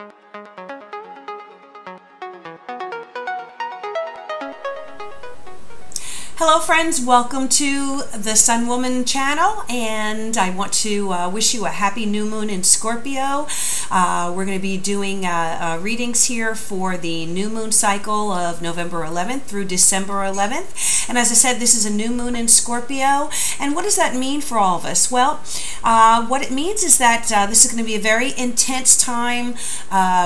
Hello friends, welcome to the SunWoman channel, and I want to wish you a happy new moon in Scorpio. We're going to be doing readings here for the new moon cycle of November 11th through December 11th. And as I said, this is a new moon in Scorpio. And what does that mean for all of us? Well, what it means is that this is going to be a very intense time.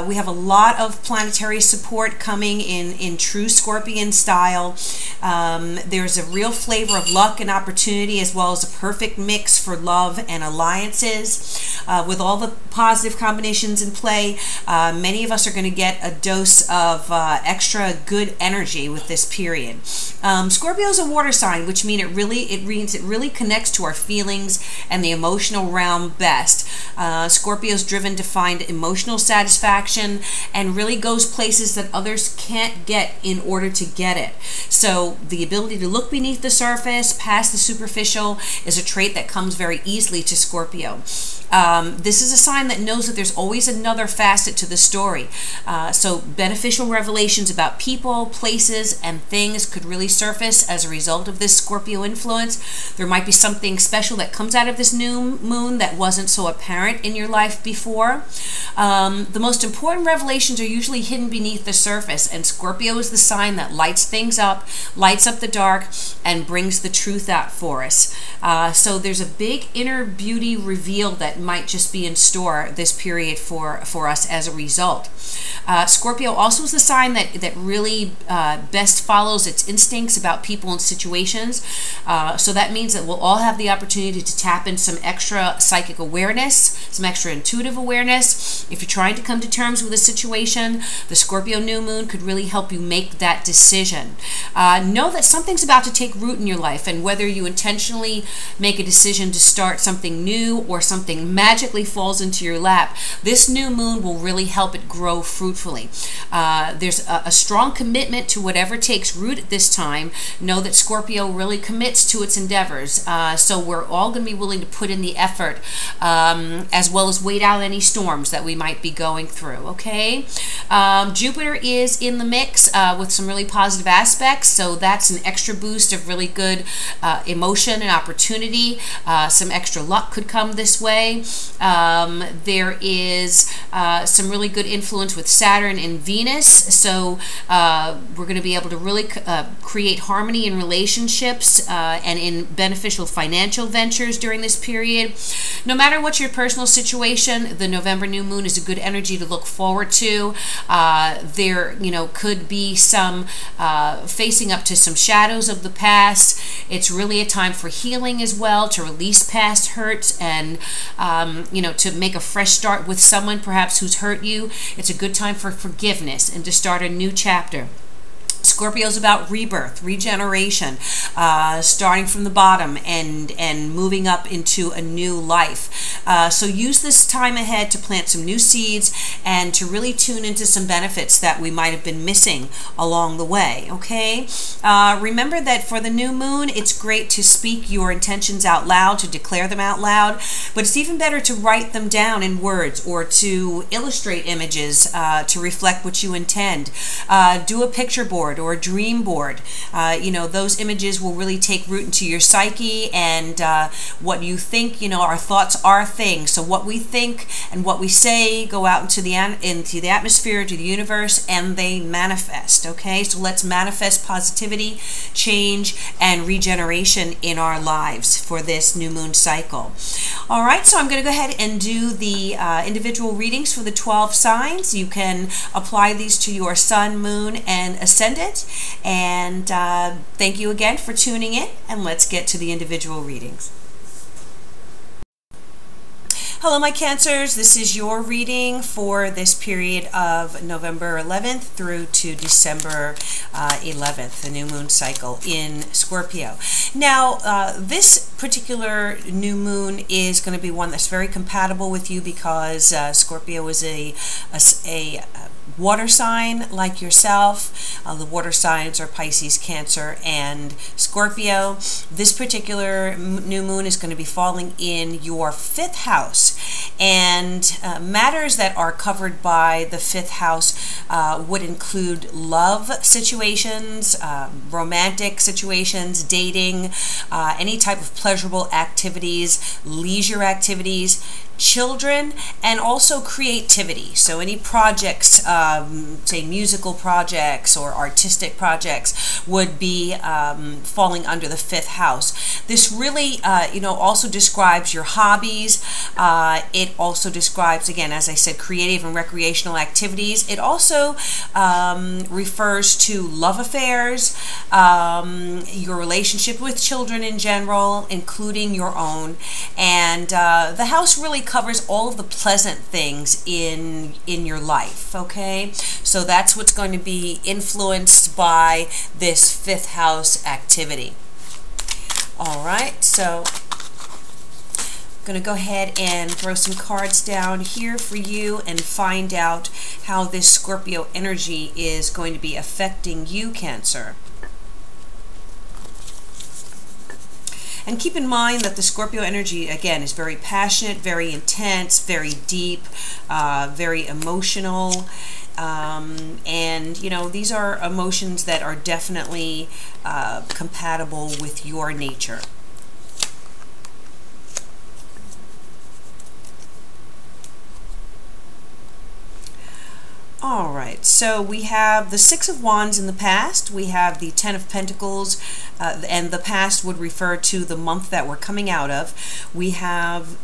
We have a lot of planetary support coming in true Scorpion style. There's a real flavor of luck and opportunity, as well as a perfect mix for love and alliances. With all the positive combinations in play, many of us are going to get a dose of extra good energy with this period. Scorpio is a water sign, which means it really connects to our feelings and the emotional realm best. Scorpio is driven to find emotional satisfaction and really goes places that others can't get in order to get it. So the ability to look beneath the surface, past the superficial, is a trait that comes very easily to Scorpio. This is a sign that knows that there's always another facet to the story. So beneficial revelations about people, places, and things could really surface as a result of this Scorpio influence. There might be something special that comes out of this new moon that wasn't so apparent in your life before. The most important revelations are usually hidden beneath the surface, and Scorpio is the sign that lights things up, lights up the dark, and brings the truth out for us. So there's a big inner beauty reveal that might just be in store this period for us as a result. Scorpio also is the sign that really best follows its instincts about people and situations. So that means that we'll all have the opportunity to tap in some extra psychic awareness, some extra intuitive awareness. If you're trying to come to terms with a situation, the Scorpio new moon could really help you make that decision. Know that something's about to take root in your life, and whether you intentionally make a decision to start something new or something magically falls into your lap, this new moon will really help it grow fruitfully. There's a strong commitment to whatever takes root at this time. Know that Scorpio really commits to its endeavors, so we're all going to be willing to put in the effort, as well as wait out any storms that we might be going through, okay? Jupiter is in the mix with some really positive aspects, so that's an extra boost of really good emotion and opportunity. Some extra luck could come this way. There is some really good influence with Saturn and Venus, so we're going to be able to really create harmony in relationships and in beneficial financial ventures during this period. No matter what your personal situation, the November new moon is a good energy to look forward to. There, could be some facing up to some shadows of the past. It's really a time for healing as well, to release past hurts and to make a fresh start with someone perhaps who's hurt you. It's a good time for forgiveness and to start a new chapter. Scorpio is about rebirth, regeneration, starting from the bottom and moving up into a new life. So use this time ahead to plant some new seeds and to really tune into some benefits that we might have been missing along the way, okay? Remember that for the new moon, it's great to speak your intentions out loud, to declare them out loud, but it's even better to write them down in words or to illustrate images to reflect what you intend. Do a picture board or a dream board. Those images will really take root into your psyche, and what you think, our thoughts are things. So what we think and what we say go out into the atmosphere, to the universe, and they manifest, okay? So let's manifest positivity, change, and regeneration in our lives for this new moon cycle. All right, so I'm going to go ahead and do the individual readings for the 12 signs. You can apply these to your sun, moon, and ascendant. And thank you again for tuning in, and let's get to the individual readings. Hello, my Cancers. This is your reading for this period of November 11th through to December 11th, the new moon cycle in Scorpio. Now, this particular new moon is going to be one that's very compatible with you because Scorpio is a water sign like yourself. The water signs are Pisces, Cancer, and Scorpio. This particular new moon is going to be falling in your 5th house, and matters that are covered by the 5th house would include love situations, romantic situations, dating, any type of pleasurable activities, leisure activities, children, and also creativity. So any projects, say musical projects or artistic projects, would be falling under the 5th house. This really, also describes your hobbies. It also describes, again, as I said, creative and recreational activities. It also refers to love affairs, your relationship with children in general, including your own, and the house really covers all of the pleasant things in your life. Okay, so that's what's going to be influenced by this 5th house activity. All right, so I'm going to go ahead and throw some cards down here for you and find out how this Scorpio energy is going to be affecting you, Cancer. And keep in mind that the Scorpio energy, again, is very passionate, very intense, very deep, very emotional. And, these are emotions that are definitely compatible with your nature. All right, so we have the 6 of Wands in the past. We have the 10 of Pentacles, and the past would refer to the month that we're coming out of. We have,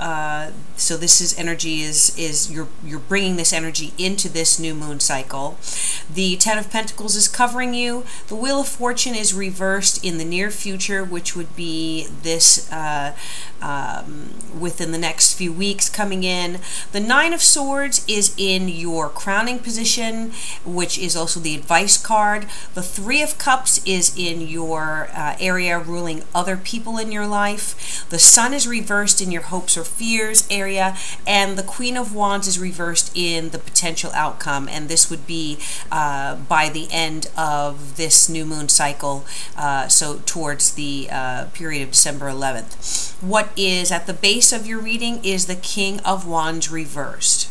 so this is energy is you're bringing this energy into this new moon cycle. The 10 of Pentacles is covering you. The Wheel of Fortune is reversed in the near future, which would be this within the next few weeks coming in. The 9 of Swords is in your crowning position, which is also the advice card. The 3 of Cups is in your area ruling other people in your life. The Sun is reversed in your hopes or fears area, and the Queen of Wands is reversed in the potential outcome, and this would be by the end of this new moon cycle, so towards the period of December 11th. What is at the base of your reading is the King of Wands reversed.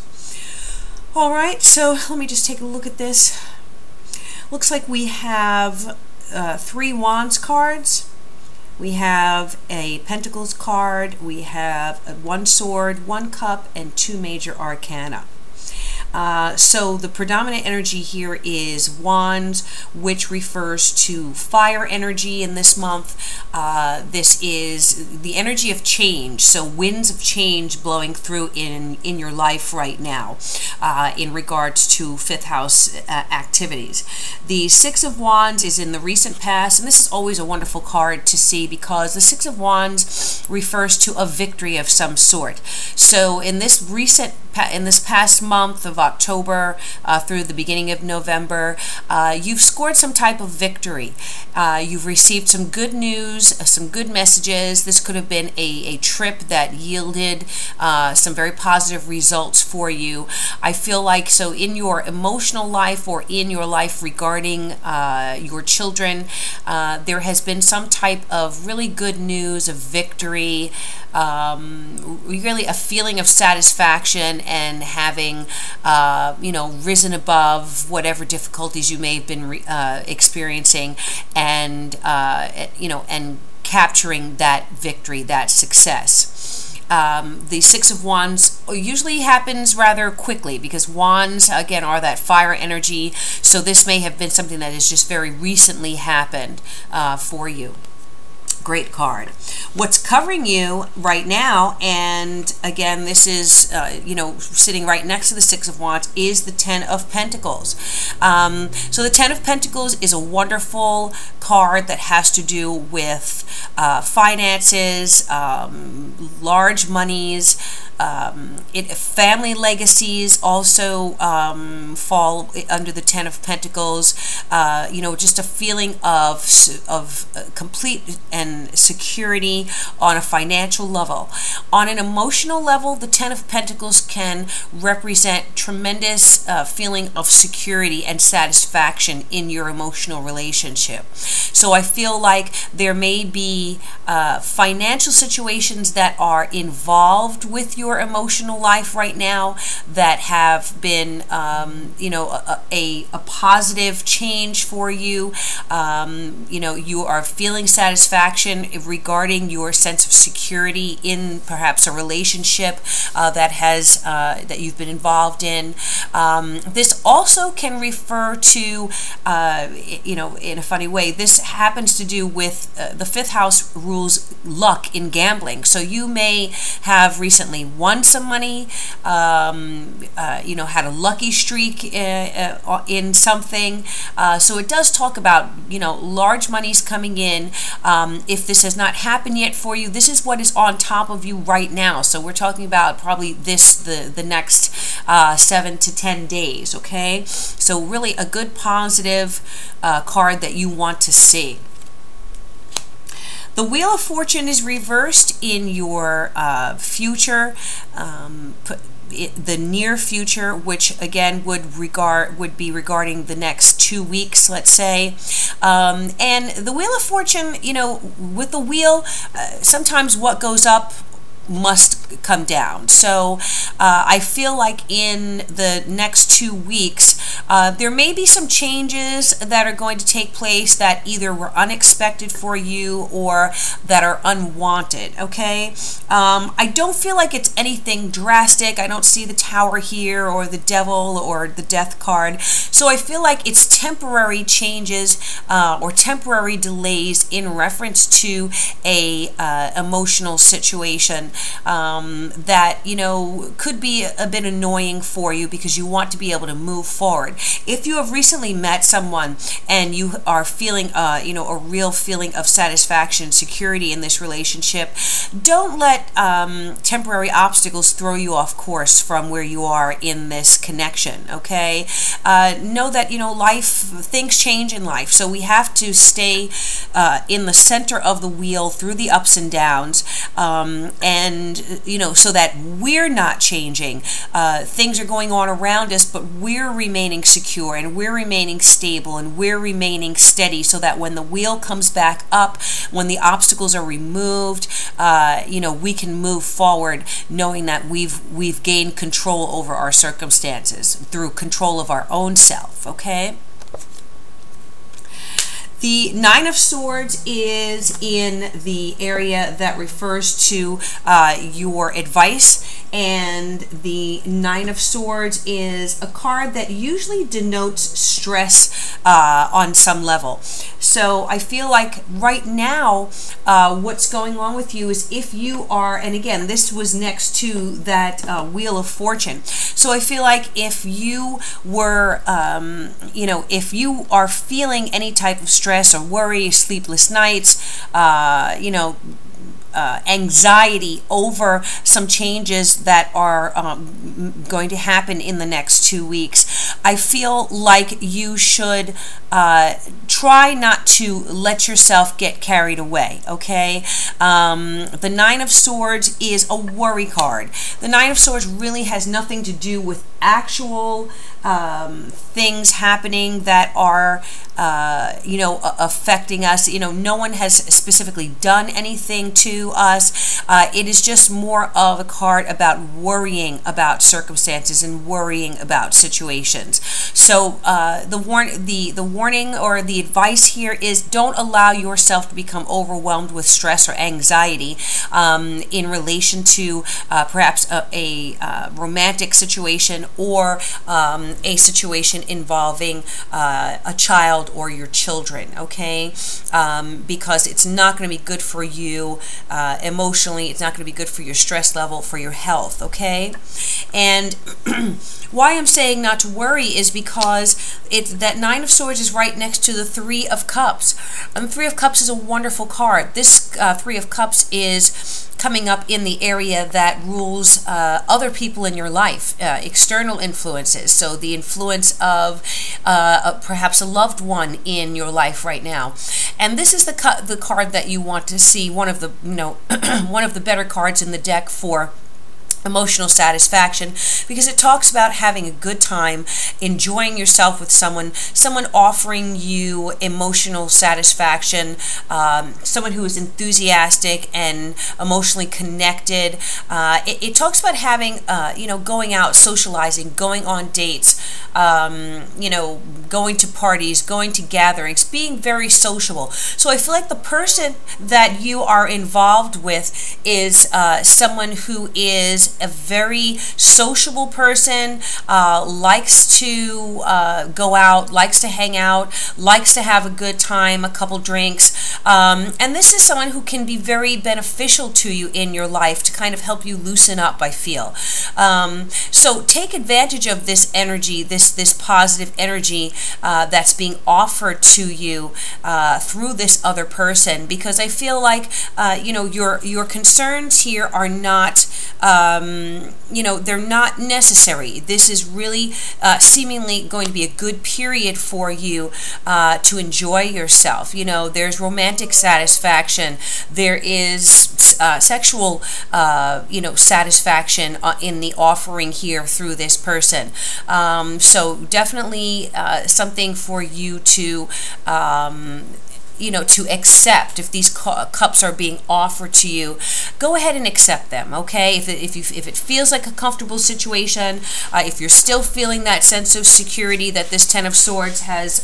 All right, so let me just take a look at this. Looks like we have 3 Wands cards. We have a Pentacles card. We have 1 Sword, 1 Cup, and 2 Major Arcana. So the predominant energy here is Wands, which refers to fire energy in this month. This is the energy of change, so winds of change blowing through in your life right now in regards to 5th house activities. The 6 of Wands is in the recent past, and this is always a wonderful card to see because the 6 of Wands refers to a victory of some sort. So in this past month of October through the beginning of November, you've scored some type of victory. You've received some good news, some good messages. This could have been a trip that yielded some very positive results for you. I feel like, so in your emotional life or in your life regarding your children, there has been some type of really good news, of victory, really a feeling of satisfaction and having risen above whatever difficulties you may have been experiencing, and and capturing that victory, that success. The 6 of Wands usually happens rather quickly because Wands, again, are that fire energy, so this may have been something that has just very recently happened for you. Great card. What's covering you right now, and again, this is, sitting right next to the 6 of Wands, is the 10 of Pentacles. So the 10 of Pentacles is a wonderful card that has to do with finances, large monies. Family legacies also fall under the 10 of Pentacles. Just a feeling of complete and and security on a financial level. On an emotional level, the Ten of Pentacles can represent tremendous feeling of security and satisfaction in your emotional relationship. So I feel like there may be financial situations that are involved with your emotional life right now that have been, you know, a positive change for you. You know, you are feeling satisfaction regarding your sense of security in perhaps a relationship that you've been involved in. This also can refer to, you know, in a funny way, this happens to do with the fifth house rules luck in gambling. So you may have recently won some money, you know, had a lucky streak in something. So it does talk about, you know, large monies coming in. If this has not happened yet for you, this is what is on top of you right now. So we're talking about probably the next 7 to 10 days, okay? So really a good positive card that you want to see. The Wheel of Fortune is reversed in your future, the near future, which again would be regarding the next 2 weeks, let's say. And the Wheel of Fortune, you know, with the wheel, sometimes what goes up must come down. So I feel like in the next 2 weeks there may be some changes that are going to take place that either were unexpected for you or that are unwanted, okay? I don't feel like it's anything drastic. I don't see the Tower here or the Devil or the Death card. So I feel like it's temporary changes or temporary delays in reference to a emotional situation that, you know, could be a bit annoying for you because you want to be able to move forward. If you have recently met someone and you are feeling, you know, a real feeling of satisfaction, security in this relationship, don't let temporary obstacles throw you off course from where you are in this connection, okay? Know that, you know, things change in life, so we have to stay in the center of the wheel through the ups and downs, and you know, so that we're not changing. Things are going on around us, but we're remaining secure and we're remaining stable and we're remaining steady, so that when the wheel comes back up, when the obstacles are removed, you know, we can move forward knowing that we've gained control over our circumstances through control of our own self, okay? The Nine of Swords is in the area that refers to your advice, and the Nine of Swords is a card that usually denotes stress on some level. So I feel like right now what's going on with you is if you are, and again, this was next to that Wheel of Fortune. So I feel like if you were, you know, if you are feeling any type of stress or worry, sleepless nights, you know, anxiety over some changes that are going to happen in the next 2 weeks, I feel like you should try not to let yourself get carried away, okay? The Nine of Swords is a worry card. The Nine of Swords really has nothing to do with actual things happening that are, you know, affecting us. You know, no one has specifically done anything to us. It is just more of a card about worrying about circumstances and worrying about situations. So the warning or the advice here is don't allow yourself to become overwhelmed with stress or anxiety in relation to perhaps a romantic situation or a situation involving a child or your children, okay? Because it's not going to be good for you emotionally. It's not going to be good for your stress level, for your health, okay? And Why I'm saying not to worry is because that Nine of Swords is right next to the Three of Cups. And the Three of Cups is a wonderful card. This Three of Cups is coming up in the area that rules other people in your life, external influences. So the influence of perhaps a loved one in your life right now. And this is the card that you want to see, one of the one of the better cards in the deck for emotional satisfaction, because it talks about having a good time, enjoying yourself with someone offering you emotional satisfaction, someone who is enthusiastic and emotionally connected. It talks about having, going out, socializing, going on dates, going to parties, going to gatherings, being very sociable. So I feel like the person that you are involved with is someone who is a very sociable person, likes to go out, likes to hang out, likes to have a good time, a couple drinks. And this is someone who can be very beneficial to you in your life to kind of help you loosen up, I feel. So take advantage of this energy, this positive energy that's being offered to you through this other person, because I feel like your concerns here are not they're not necessary. This is really seemingly going to be a good period for you to enjoy yourself. There's romantic satisfaction, there is sexual satisfaction in the offering here through this person. So definitely something for you to to accept. If these cups are being offered to you, go ahead and accept them, okay? If it feels like a comfortable situation, if you're still feeling that sense of security that this Ten of Swords has,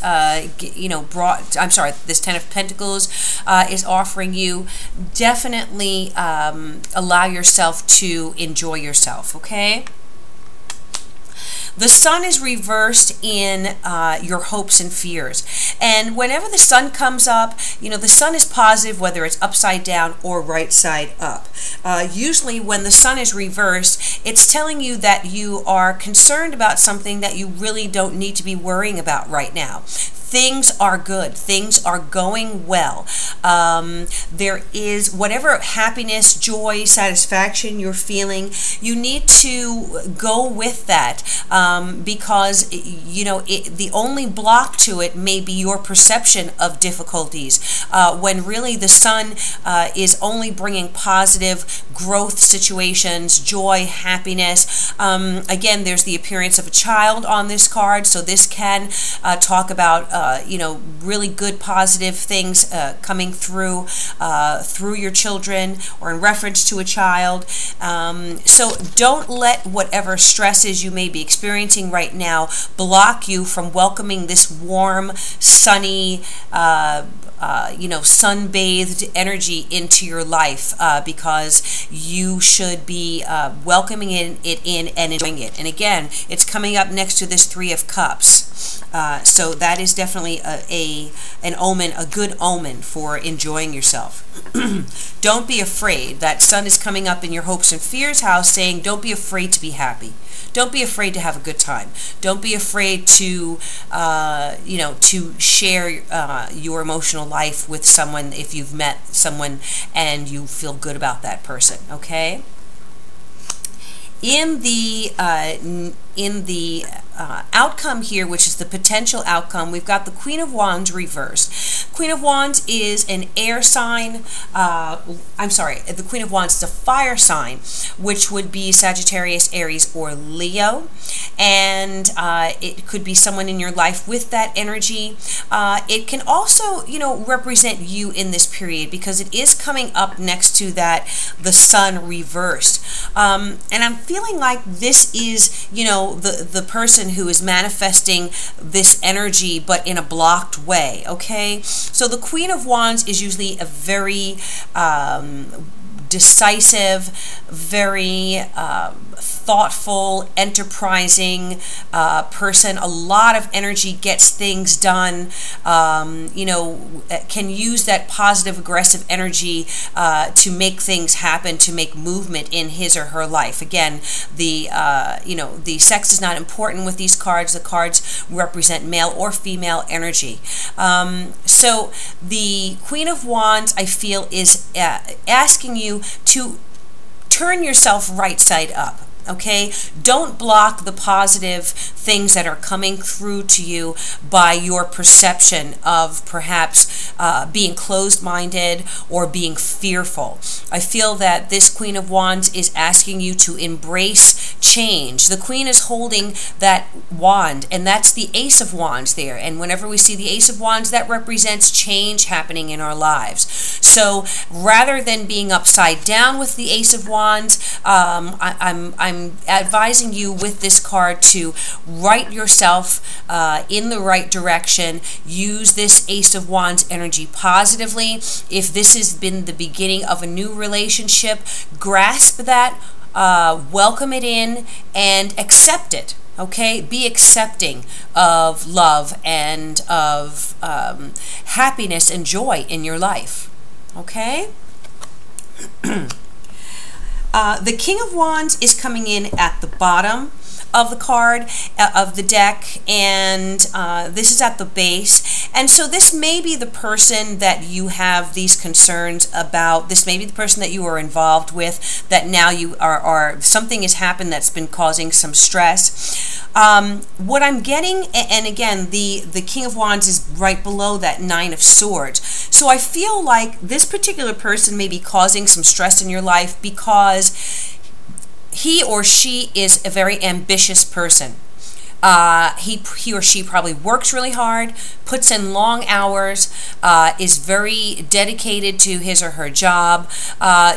this Ten of Pentacles is offering you, definitely allow yourself to enjoy yourself, okay? The sun is reversed in your hopes and fears. And whenever the sun comes up, the sun is positive whether it's upside down or right side up. Usually when the sun is reversed, it's telling you that you are concerned about something that you really don't need to be worrying about right now. Things are good. Things are going well. There is whatever happiness, joy, satisfaction you're feeling, you need to go with that because, the only block to it may be your perception of difficulties when really the sun is only bringing positive growth situations, joy, happiness. Again, there's the appearance of a child on this card, so this can talk about really good positive things coming through your children or in reference to a child. So don't let whatever stresses you may be experiencing right now block you from welcoming this warm, sunny, sun-bathed energy into your life, because you should be welcoming it in and enjoying it. And again, it's coming up next to this Three of Cups. So that is definitely an omen, a good omen for enjoying yourself. Don't be afraid. That sun is coming up in your hopes and fears house, saying don't be afraid to be happy. Don't be afraid to have a good time. Don't be afraid to, to share your emotional life with someone if you've met someone and you feel good about that person, okay? In the outcome here, which is the potential outcome, we've got the Queen of Wands reversed. Queen of Wands is an air sign. The Queen of Wands is a fire sign, which would be Sagittarius, Aries, or Leo. And it could be someone in your life with that energy. It can also, represent you in this period because it is coming up next to that, the sun reversed. And I'm feeling like this is, the person who is manifesting this energy but in a blocked way, okay? So the Queen of Wands is usually a very decisive, very thoughtful, enterprising person. A lot of energy, gets things done, you know, can use that positive, aggressive energy to make things happen, to make movement in his or her life. Again, the you know, the sex is not important with these cards. The cards represent male or female energy. So the Queen of Wands, I feel, is asking you to turn yourself right side up. Okay, don't block the positive things that are coming through to you by your perception of perhaps being closed-minded or being fearful. I feel that this Queen of Wands is asking you to embrace change. The Queen is holding that wand, and that's the Ace of Wands there. And whenever we see the Ace of Wands, that represents change happening in our lives. So rather than being upside down with the Ace of Wands, I'm advising you with this card to write yourself in the right direction. Use this Ace of Wands energy positively. If this has been the beginning of a new relationship, grasp that, welcome it in, and accept it. Okay, be accepting of love and of happiness and joy in your life. Okay. The King of Wands is coming in at the bottom of the card, of the deck, and this is at the base. And so this may be the person that you have these concerns about. This may be the person that you are involved with, that now you are something has happened that's been causing some stress. What I'm getting, and again, the King of Wands is right below that Nine of Swords. So I feel like this particular person may be causing some stress in your life because he or she is a very ambitious person. He or she probably works really hard, puts in long hours, is very dedicated to his or her job.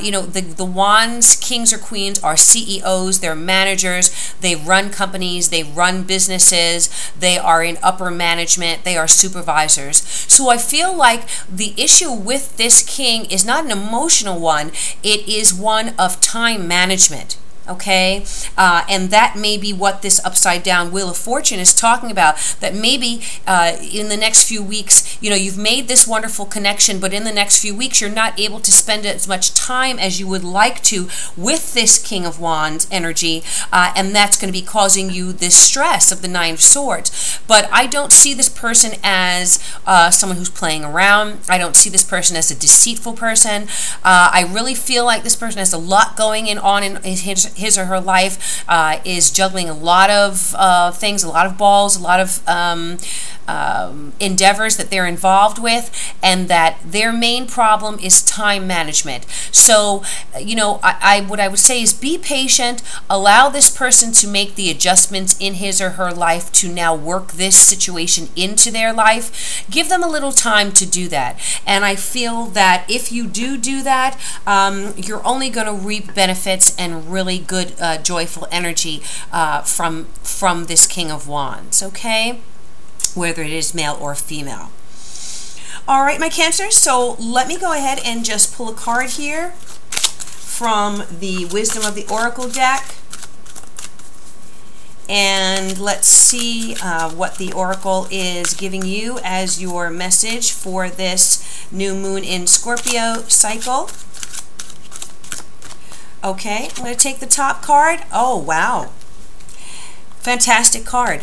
You know, the Wands, kings or queens, are CEOs, they're managers, they run companies, they run businesses, they are in upper management, they are supervisors. So I feel like the issue with this king is not an emotional one, it is one of time management. Okay, and that may be what this upside down Wheel of Fortune is talking about, that maybe in the next few weeks, you know, you've made this wonderful connection, but in the next few weeks you're not able to spend as much time as you would like to with this King of Wands energy, and that's going to be causing you this stress of the Nine of Swords. But I don't see this person as someone who's playing around. I don't see this person as a deceitful person. I really feel like this person has a lot going on in his or her life, is juggling a lot of things, a lot of balls, a lot of endeavors that they're involved with, and that their main problem is time management. So, you know, what I would say is be patient, allow this person to make the adjustments in his or her life to now work this situation into their life. Give them a little time to do that. And I feel that if you do that, you're only going to reap benefits and really good, joyful energy from this King of Wands, okay? Whether it is male or female. All right, my Cancer, so let me go ahead and just pull a card here from the Wisdom of the Oracle deck. And let's see what the Oracle is giving you as your message for this new moon in Scorpio cycle. Okay, I'm going to take the top card. Oh, wow. Fantastic card.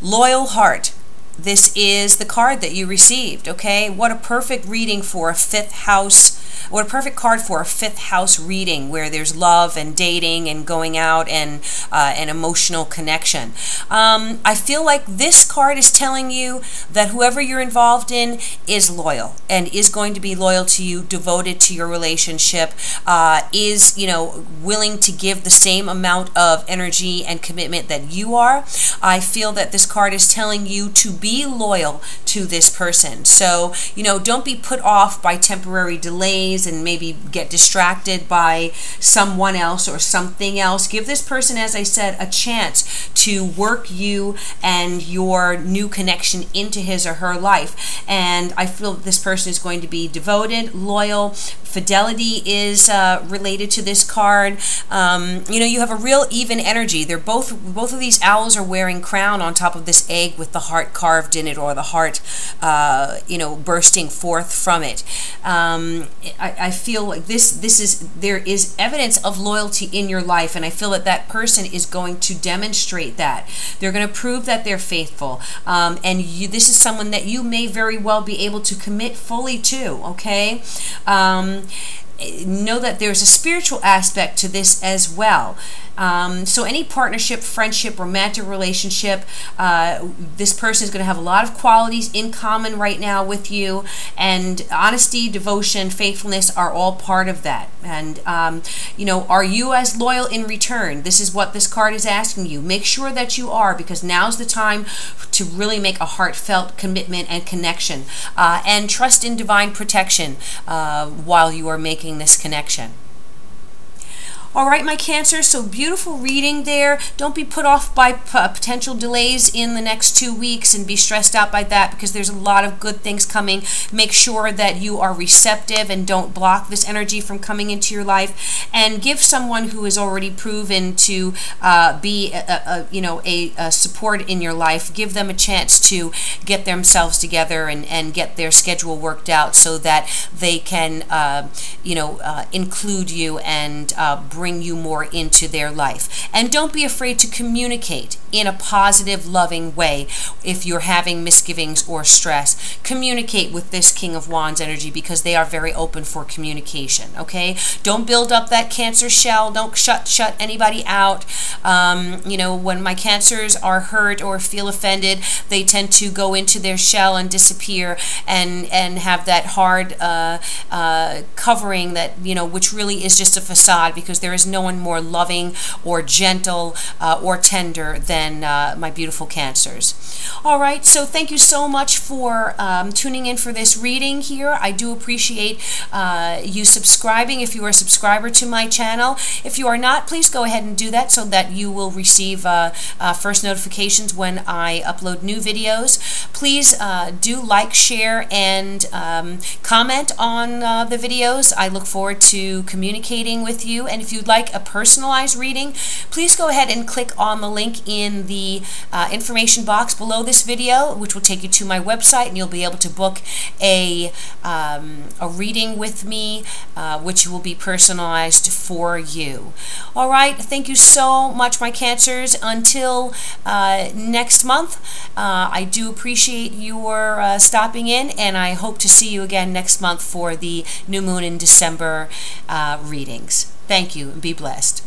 Loyal Heart. This is the card that you received, okay? What a perfect reading for a fifth house. What a perfect card for a fifth house reading where there's love and dating and going out and an emotional connection. I feel like this card is telling you that whoever you're involved in is loyal and is going to be loyal to you, devoted to your relationship, is, you know, willing to give the same amount of energy and commitment that you are. I feel that this card is telling you to be loyal to this person. So, don't be put off by temporary delays and maybe get distracted by someone else or something else. Give this person, as I said, a chance to work you and your new connection into his or her life. And I feel that this person is going to be devoted, loyal. Fidelity is related to this card. You have a real even energy. They're both of these owls are wearing crown on top of this egg with the heart carved in it, or the heart bursting forth from it. I feel like there is evidence of loyalty in your life, and I feel that person is going to demonstrate that. They're going to prove that they're faithful, and this is someone that you may very well be able to commit fully to, okay? Know that there's a spiritual aspect to this as well. So any partnership, friendship, romantic relationship, this person is going to have a lot of qualities in common right now with you, and honesty, devotion, faithfulness are all part of that. And are you as loyal in return? This is what this card is asking you. Make sure that you are, because now's the time to really make a heartfelt commitment and connection, and trust in divine protection while you are making this connection. All right, my Cancer, so beautiful reading there. Don't be put off by potential delays in the next 2 weeks and be stressed out by that, because there's a lot of good things coming. Make sure that you are receptive and don't block this energy from coming into your life. And give someone who is already proven to be a support in your life, give them a chance to get themselves together and get their schedule worked out so that they can include you and bring you more into their life. And don't be afraid to communicate in a positive, loving way if you're having misgivings or stress. Communicate with this King of Wands energy, because they are very open for communication, okay? Don't build up that Cancer shell. Don't shut anybody out. When my Cancers are hurt or feel offended, they tend to go into their shell and disappear and have that hard covering that, which really is just a facade, because there is no one more loving or gentle or tender than my beautiful Cancers. All right, so thank you so much for tuning in for this reading here. I do appreciate you subscribing if you are a subscriber to my channel. If you are not, please go ahead and do that so that you will receive first notifications when I upload new videos. Please do like, share, and comment on the videos. I look forward to communicating with you. And if you'd like a personalized reading, please go ahead and click on the link in the information box below this video, which will take you to my website, and you'll be able to book a reading with me, which will be personalized for you. All right, thank you so much, my Cancers. Until next month, I do appreciate your stopping in, and I hope to see you again next month for the new moon in December readings. Thank you, and be blessed.